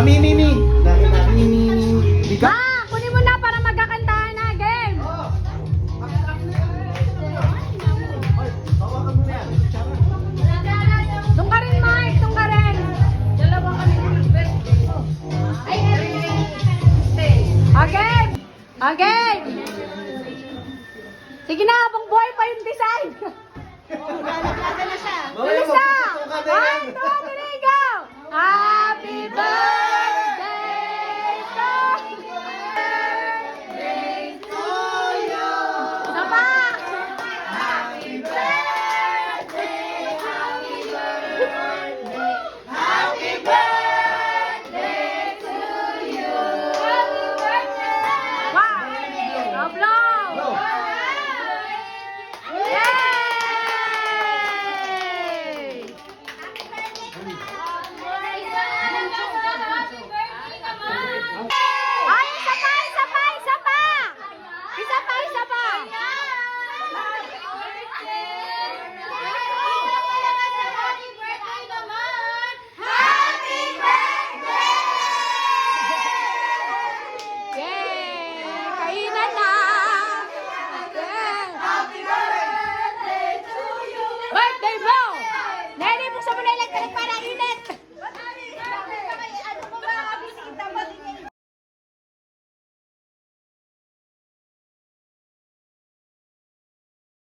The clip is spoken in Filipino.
Mimi. Mimi. Biga. Kunin mo na para magkakantahan na. Game! Doon ka rin, Mark. Doon ka rin. Dalawa kami. Okay. Okay. Sige na, habang buhay pa yung design. Bilis na! 1, 2, 3, go! Happy birthday!